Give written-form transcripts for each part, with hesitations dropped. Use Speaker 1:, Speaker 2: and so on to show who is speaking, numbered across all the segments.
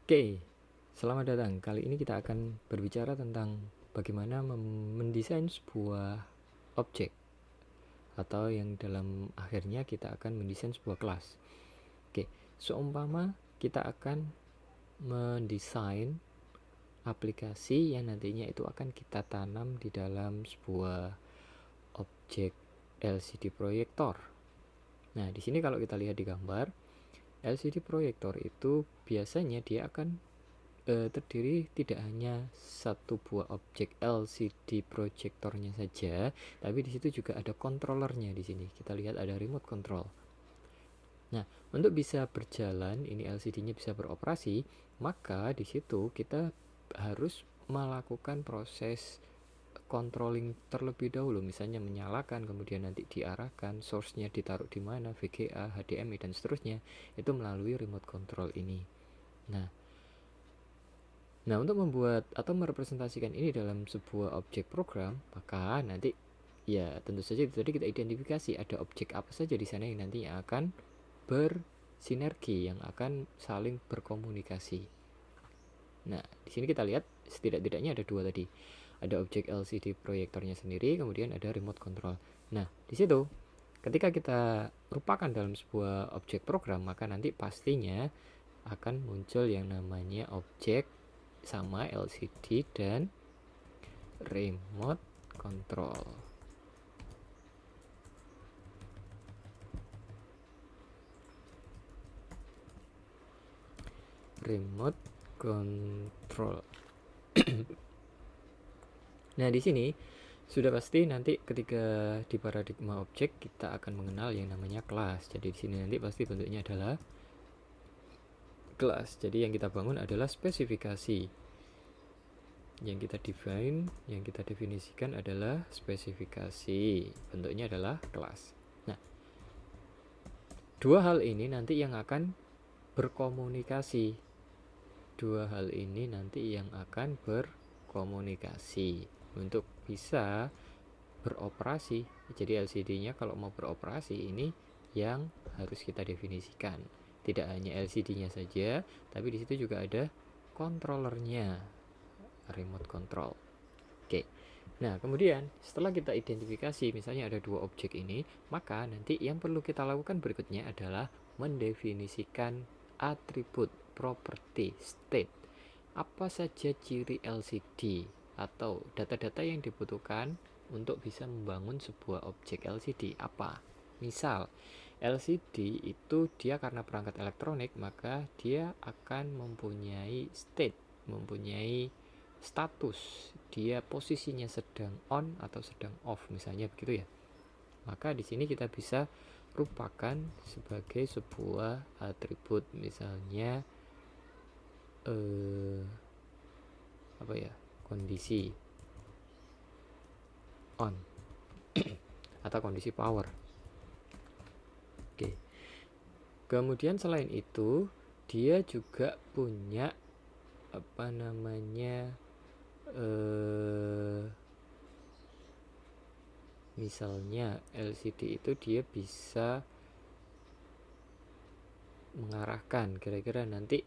Speaker 1: Oke, selamat datang. Kali ini kita akan berbicara tentang bagaimana mendesain sebuah objek atau yang dalam akhirnya kita akan mendesain sebuah kelas. Oke, seumpama kita akan mendesain aplikasi yang nantinya itu akan kita tanam di dalam sebuah objek LCD proyektor. Nah, di sini kalau kita lihat di gambar, LCD proyektor itu biasanya dia akan terdiri tidak hanya satu buah objek LCD proyektornya saja, tapi di situ juga ada controllernya. Di sini kita lihat ada remote control. Nah, untuk bisa berjalan ini LCD-nya bisa beroperasi, maka di situ kita harus melakukan proses controlling terlebih dahulu, misalnya menyalakan, kemudian nanti diarahkan, source-nya ditaruh di mana, VGA, HDMI dan seterusnya, itu melalui remote control ini. Nah, untuk membuat atau merepresentasikan ini dalam sebuah objek program, maka nanti ya tentu saja tadi kita identifikasi ada objek apa saja di sana yang nantinya akan bersinergi, yang akan saling berkomunikasi. Nah, di sini kita lihat setidak-tidaknya ada dua tadi. Ada objek LCD proyektornya sendiri, kemudian ada remote control. Nah, di situ ketika kita rupakan dalam sebuah objek program, maka nanti pastinya akan muncul yang namanya objek sama LCD dan remote control. Remote control. Nah, di sini sudah pasti nanti ketika di paradigma objek kita akan mengenal yang namanya kelas. Jadi di sini nanti pasti bentuknya adalah kelas. Jadi yang kita bangun adalah spesifikasi. Yang kita define, yang kita definisikan adalah spesifikasi. Bentuknya adalah kelas. Nah, dua hal ini nanti yang akan berkomunikasi. Dua hal ini nanti yang akan berkomunikasi untuk bisa beroperasi. Jadi LCD-nya kalau mau beroperasi ini yang harus kita definisikan. Tidak hanya LCD-nya saja, tapi di situ juga ada controllernya, remote control. Oke. Nah, kemudian setelah kita identifikasi misalnya ada dua objek ini, maka nanti yang perlu kita lakukan berikutnya adalah mendefinisikan atribut, properti, state. Apa saja ciri LCD atau data-data yang dibutuhkan untuk bisa membangun sebuah objek LCD apa? Misal, LCD itu dia karena perangkat elektronik, maka dia akan mempunyai state, mempunyai status, dia posisinya sedang on atau sedang off misalnya begitu ya. Maka di sini kita bisa rupakan sebagai sebuah atribut, misalnya apa ya, kondisi on atau kondisi power. Oke. Kemudian selain itu dia juga punya apa namanya misalnya LCD itu dia bisa mengarahkan kira-kira nanti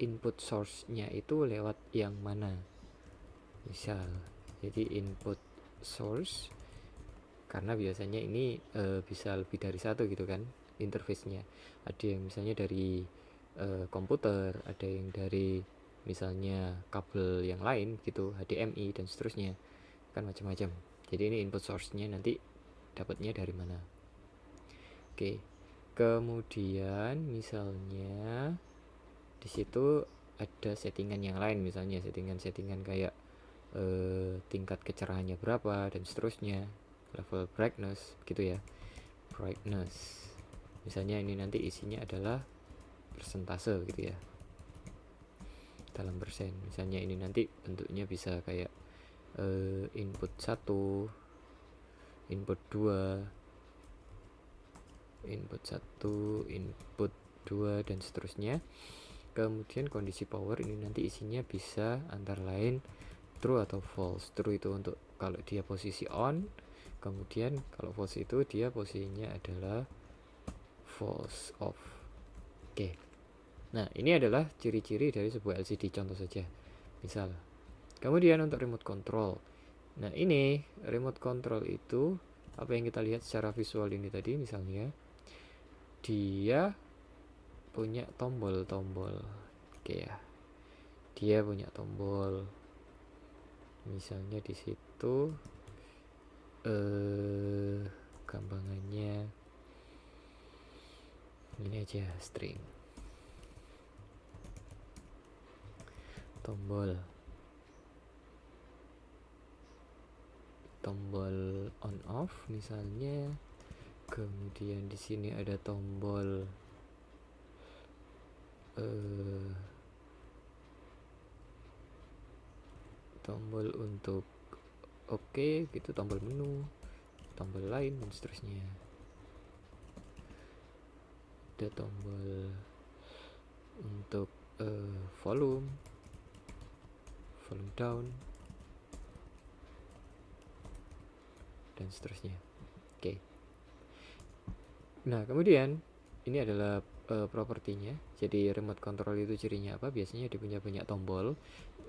Speaker 1: input source-nya itu lewat yang mana. Misal, jadi input source, karena biasanya ini bisa lebih dari satu gitu kan interface-nya. Ada yang misalnya dari komputer, ada yang dari misalnya kabel yang lain gitu, HDMI dan seterusnya, kan macam-macam. Jadi ini input source-nya nanti dapatnya dari mana. Oke. Kemudian misalnya di situ ada settingan yang lain, misalnya settingan kayak tingkat kecerahannya berapa dan seterusnya, level brightness gitu ya, brightness misalnya ini nanti isinya adalah persentase gitu ya, dalam persen. Misalnya ini nanti bentuknya bisa kayak input 1, input 2, input 1, input 2 dan seterusnya. Kemudian kondisi power ini nanti isinya bisa antara lain true atau false. True itu untuk kalau dia posisi on, kemudian kalau false itu dia posisinya adalah false off. Oke. Nah, ini adalah ciri-ciri dari sebuah LCD, contoh saja. Misal, kemudian untuk remote control. Nah, ini remote control itu apa yang kita lihat secara visual ini tadi, misalnya dia punya tombol-tombol. Oke ya. Dia punya tombol. Misalnya di situ gampangannya ini aja, string. Tombol on off misalnya. Kemudian di sini ada tombol untuk oke gitu, tombol menu, tombol lain dan seterusnya. Ada tombol untuk volume down dan seterusnya. Oke. Nah, kemudian ini adalah propertinya. Jadi remote control itu cirinya apa? Biasanya dia punya banyak tombol.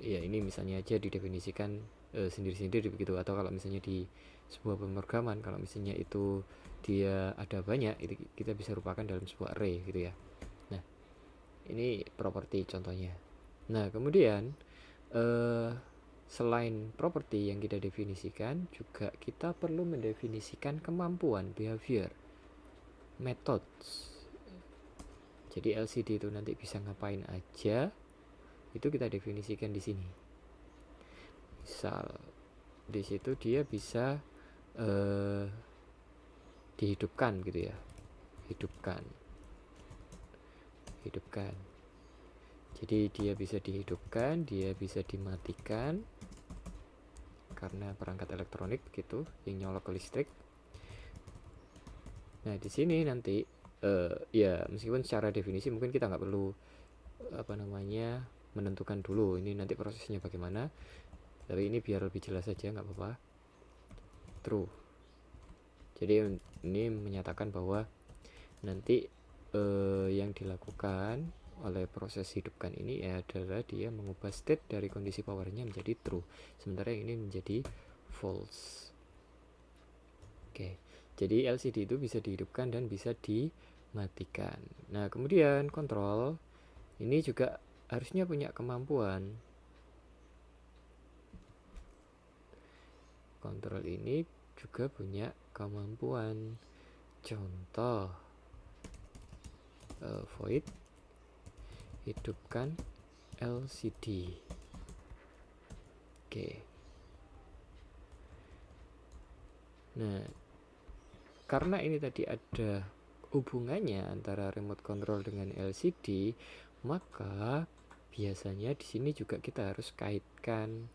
Speaker 1: Ya, ini misalnya aja didefinisikan sendiri-sendiri begitu. Atau kalau misalnya di sebuah pemrograman, kalau misalnya itu dia ada banyak, itu kita bisa rupakan dalam sebuah array gitu ya. Nah, ini properti contohnya. Nah, kemudian selain properti yang kita definisikan, juga kita perlu mendefinisikan kemampuan, behavior, methods. Jadi LCD itu nanti bisa ngapain aja, itu kita definisikan di sini. Misal di situ dia bisa dihidupkan gitu ya, hidupkan. Jadi dia bisa dihidupkan, dia bisa dimatikan karena perangkat elektronik gitu yang nyolok ke listrik. Nah, di sini nanti ya meskipun secara definisi mungkin kita nggak perlu menentukan dulu ini nanti prosesnya bagaimana, tapi ini biar lebih jelas saja, nggak apa-apa. True. Jadi ini menyatakan bahwa nanti yang dilakukan oleh proses hidupkan ini adalah dia mengubah state dari kondisi powernya menjadi true, sementara yang ini menjadi false. Oke, jadi LCD itu bisa dihidupkan dan bisa dimatikan. Nah, kemudian kontrol ini juga harusnya punya kemampuan. Kontrol ini juga punya kemampuan. Contoh void hidupkan LCD. Oke. Nah, karena ini tadi ada hubungannya antara remote control dengan LCD, maka biasanya di sini juga kita harus kaitkan.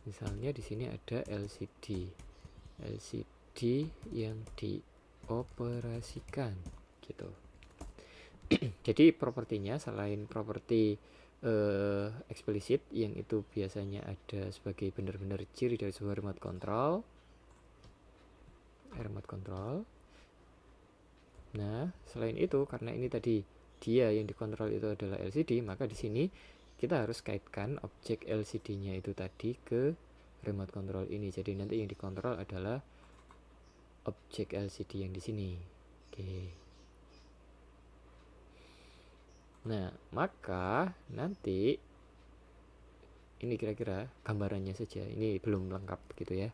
Speaker 1: Misalnya di sini ada LCD yang dioperasikan gitu. Jadi propertinya selain properti eksplisit yang itu biasanya ada sebagai benar-benar ciri dari sebuah remote control. Nah, selain itu karena ini tadi dia yang dikontrol itu adalah LCD, maka di sini kita harus kaitkan objek LCD-nya itu tadi ke remote control ini. Jadi nanti yang dikontrol adalah objek LCD yang di sini. Oke. Nah, maka nanti ini kira-kira gambarannya saja. Ini belum lengkap gitu ya.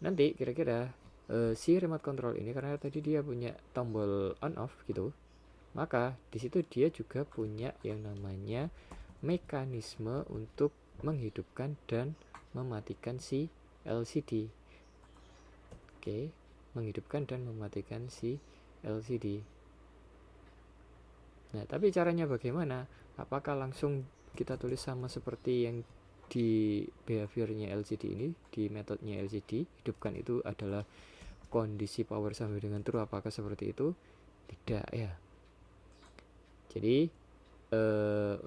Speaker 1: Nanti kira-kira si remote control ini karena tadi dia punya tombol on off gitu, maka di situ dia juga punya yang namanya mekanisme untuk menghidupkan dan mematikan si LCD. Oke, menghidupkan dan mematikan si LCD. Nah, tapi caranya bagaimana? Apakah langsung kita tulis sama seperti yang di behaviornya LCD ini, di metodenya LCD, hidupkan itu adalah kondisi power sama dengan true, apakah seperti itu? Tidak ya. Jadi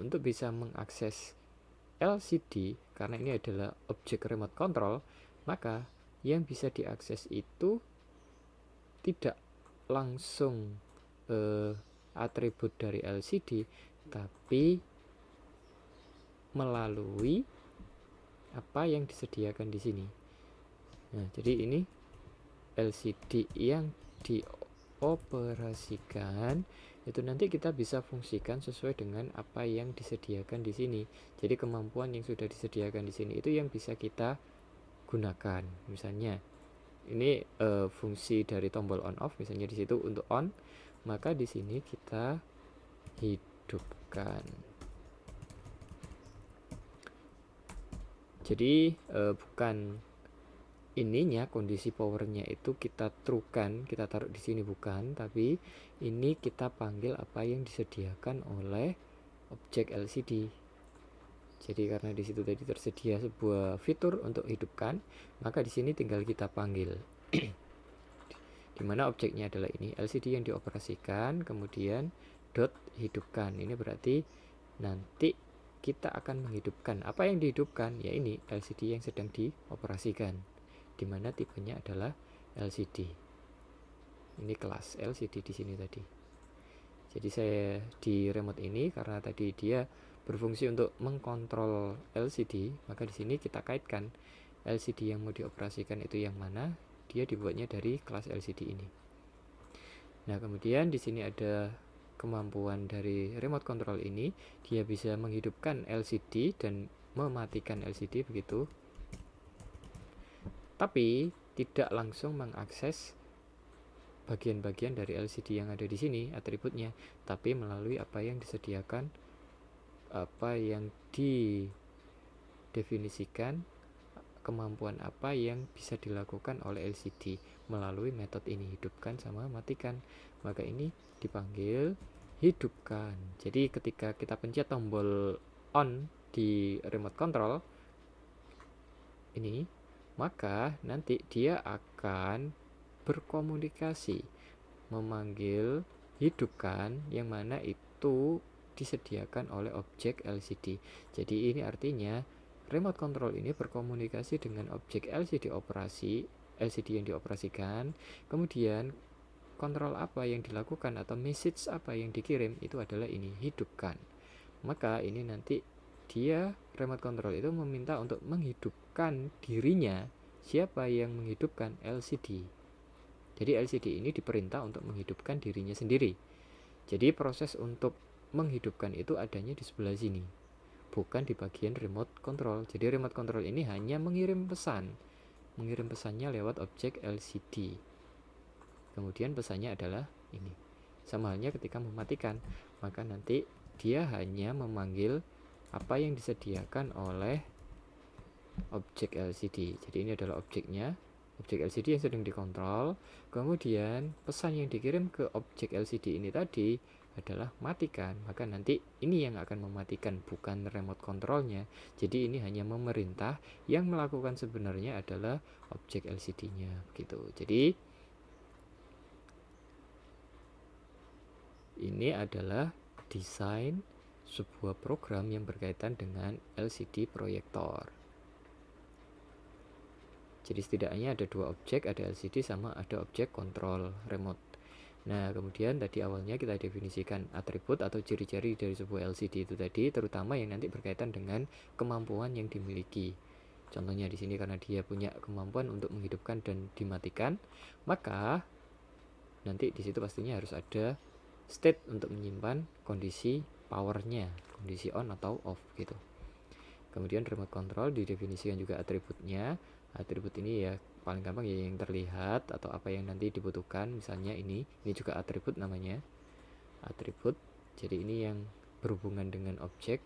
Speaker 1: untuk bisa mengakses LCD, karena ini adalah objek remote control, maka yang bisa diakses itu tidak langsung atribut dari LCD, tapi melalui apa yang disediakan di sini. Nah, jadi ini LCD yang dioperasikan itu nanti kita bisa fungsikan sesuai dengan apa yang disediakan di sini. Jadi kemampuan yang sudah disediakan di sini itu yang bisa kita gunakan. Misalnya ini fungsi dari tombol on off, misalnya di situ untuk on, maka di sini kita hidupkan. Jadi bukan ininya, kondisi powernya itu kita truekan, kita taruh di sini, bukan, tapi ini kita panggil apa yang disediakan oleh objek LCD. Jadi karena di situ tadi tersedia sebuah fitur untuk hidupkan, maka di sini tinggal kita panggil. Dimana objeknya adalah ini LCD yang dioperasikan, kemudian dot hidupkan. Ini berarti nanti kita akan menghidupkan. Apa yang dihidupkan? Ya ini LCD yang sedang dioperasikan, dimana tipenya adalah LCD. Ini kelas LCD di sini tadi. Jadi saya di remote ini karena tadi dia berfungsi untuk mengkontrol LCD, maka di sini kita kaitkan LCD yang mau dioperasikan itu yang mana, dia dibuatnya dari kelas LCD ini. Nah, kemudian di sini ada kemampuan dari remote control ini, dia bisa menghidupkan LCD dan mematikan LCD begitu. Tapi tidak langsung mengakses bagian-bagian dari LCD yang ada di sini atributnya, tapi melalui apa yang disediakan, apa yang didefinisikan, kemampuan apa yang bisa dilakukan oleh LCD melalui metode ini, hidupkan sama matikan. Maka ini dipanggil hidupkan. Jadi ketika kita pencet tombol on di remote control ini, maka nanti dia akan berkomunikasi, memanggil hidupkan, yang mana itu disediakan oleh objek LCD. Jadi ini artinya remote control ini berkomunikasi dengan objek LCD yang dioperasikan, kemudian kontrol apa yang dilakukan atau message apa yang dikirim itu adalah ini, hidupkan. Maka ini nanti dia remote control itu meminta untuk menghidupkan dirinya. Siapa yang menghidupkan? LCD. Jadi LCD ini diperintah untuk menghidupkan dirinya sendiri. Jadi proses untuk menghidupkan itu adanya di sebelah sini, bukan di bagian remote control. Jadi remote control ini hanya mengirim pesannya lewat objek LCD. Kemudian pesannya adalah ini. Sama halnya ketika mematikan, maka nanti dia hanya memanggil apa yang disediakan oleh objek LCD. Jadi ini adalah objeknya, objek LCD yang sedang dikontrol. Kemudian pesan yang dikirim ke objek LCD ini tadi adalah matikan. Maka nanti ini yang akan mematikan, bukan remote controlnya. Jadi ini hanya memerintah, yang melakukan sebenarnya adalah objek LCD-nya gitu. Jadi ini adalah desain sebuah program yang berkaitan dengan LCD proyektor. Jadi setidaknya ada dua objek, ada LCD sama ada objek kontrol remote. Nah, kemudian tadi awalnya kita definisikan atribut atau ciri-ciri dari sebuah LCD itu tadi, terutama yang nanti berkaitan dengan kemampuan yang dimiliki. Contohnya di sini karena dia punya kemampuan untuk menghidupkan dan dimatikan, maka nanti di situ pastinya harus ada state untuk menyimpan kondisi powernya, kondisi on atau off gitu. Kemudian remote control didefinisikan juga atributnya. Atribut ini ya paling gampang ya yang terlihat atau apa yang nanti dibutuhkan. Misalnya ini juga atribut namanya, atribut. Jadi ini yang berhubungan dengan objek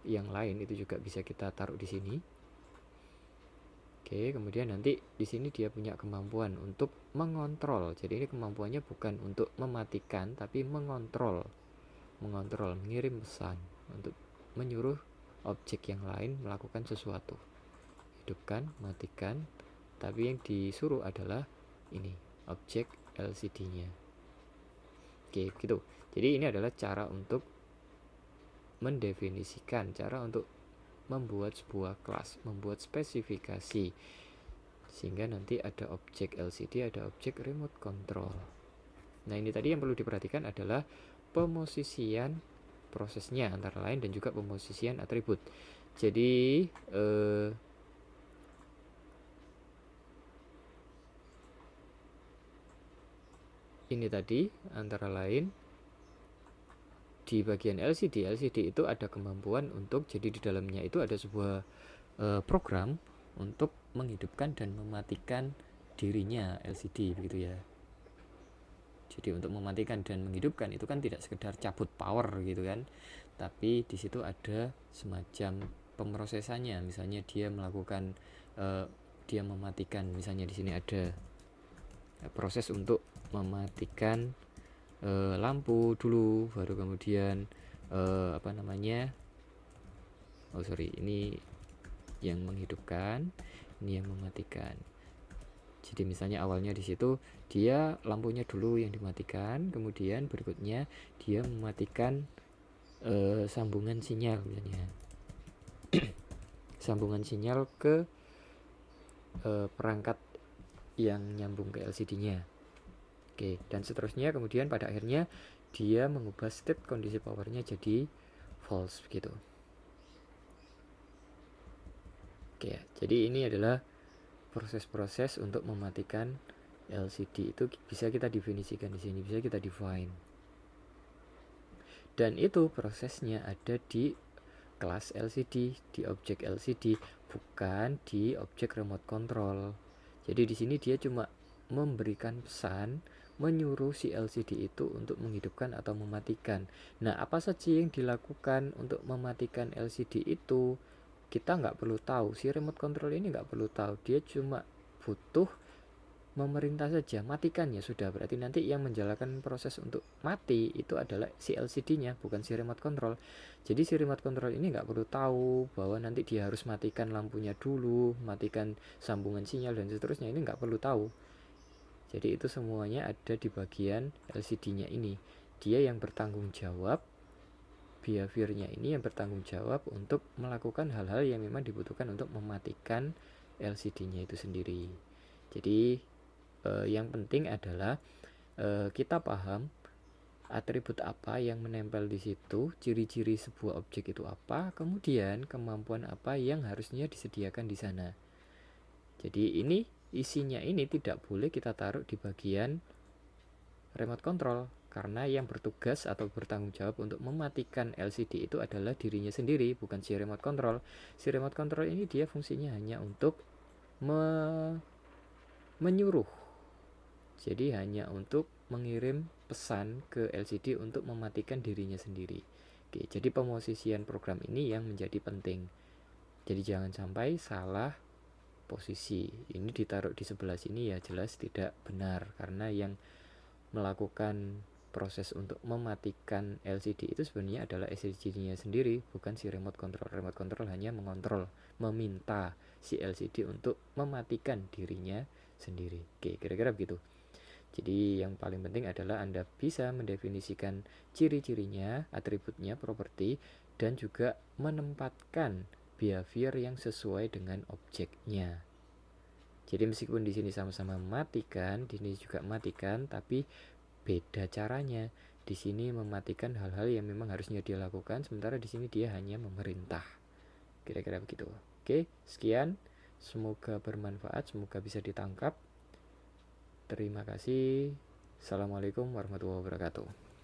Speaker 1: yang lain itu juga bisa kita taruh di sini. Oke, kemudian nanti di sini dia punya kemampuan untuk mengontrol. Jadi ini kemampuannya bukan untuk mematikan, tapi mengontrol, mengirim pesan untuk menyuruh objek yang lain melakukan sesuatu. Hidupkan, matikan, tapi yang disuruh adalah ini, objek LCD-nya. Oke, gitu. Jadi ini adalah cara untuk mendefinisikan, cara untuk membuat sebuah kelas, membuat spesifikasi, sehingga nanti ada objek LCD, ada objek remote control. Nah, ini tadi yang perlu diperhatikan adalah pemosisian prosesnya antara lain dan juga pemosisian atribut. Jadi ini tadi antara lain di bagian LCD itu ada kemampuan untuk, jadi di dalamnya itu ada sebuah program untuk menghidupkan dan mematikan dirinya LCD begitu ya. Jadi untuk mematikan dan menghidupkan itu kan tidak sekedar cabut power gitu kan, tapi di situ ada semacam pemrosesannya. Misalnya dia melakukan dia mematikan, misalnya di sini ada proses untuk mematikan lampu dulu, baru kemudian ini yang menghidupkan, ini yang mematikan. Jadi misalnya awalnya di situ dia lampunya dulu yang dimatikan, kemudian berikutnya dia mematikan sambungan sinyal misalnya. Sambungan sinyal ke perangkat yang nyambung ke LCD-nya. Oke, dan seterusnya kemudian pada akhirnya dia mengubah state kondisi powernya jadi false begitu. Oke, jadi ini adalah proses-proses untuk mematikan LCD. Itu bisa kita definisikan di sini, bisa kita define. Dan itu prosesnya ada di kelas LCD, di objek LCD, bukan di objek remote control. Jadi di sini dia cuma memberikan pesan, menyuruh si LCD itu untuk menghidupkan atau mematikan. Nah, apa saja yang dilakukan untuk mematikan LCD itu kita nggak perlu tahu. Si remote control ini nggak perlu tahu, dia cuma butuh memerintah saja, matikan ya sudah. Berarti nanti yang menjalankan proses untuk mati itu adalah si LCD-nya, bukan si remote control. Jadi si remote control ini nggak perlu tahu bahwa nanti dia harus matikan lampunya dulu, matikan sambungan sinyal dan seterusnya, ini nggak perlu tahu. Jadi itu semuanya ada di bagian LCD-nya ini. Dia yang bertanggung jawab, behavior-nya ini yang bertanggung jawab untuk melakukan hal-hal yang memang dibutuhkan untuk mematikan LCD-nya itu sendiri. Jadi yang penting adalah kita paham atribut apa yang menempel di situ, ciri-ciri sebuah objek itu apa, kemudian kemampuan apa yang harusnya disediakan di sana. Jadi ini isinya ini tidak boleh kita taruh di bagian remote control, karena yang bertugas atau bertanggung jawab untuk mematikan LCD itu adalah dirinya sendiri, bukan si remote control. Si remote control ini dia fungsinya hanya untuk menyuruh, jadi hanya untuk mengirim pesan ke LCD untuk mematikan dirinya sendiri. Oke, jadi pemosisian program ini yang menjadi penting. Jadi jangan sampai salah posisi. Ini ditaruh di sebelah sini ya jelas tidak benar, karena yang melakukan proses untuk mematikan LCD itu sebenarnya adalah LCD-nya sendiri, bukan si remote control. Remote control hanya mengontrol, meminta si LCD untuk mematikan dirinya sendiri. Oke, kira-kira begitu. Jadi yang paling penting adalah Anda bisa mendefinisikan ciri-cirinya, atributnya, properti, dan juga menempatkan behavior yang sesuai dengan objeknya. Jadi meskipun di sini sama-sama matikan, di sini juga matikan, tapi beda caranya. Di sini mematikan hal-hal yang memang harusnya dia lakukan, sementara di sini dia hanya memerintah. Kira-kira begitu. Oke, sekian. Semoga bermanfaat, semoga bisa ditangkap. Terima kasih. Assalamualaikum warahmatullahi wabarakatuh.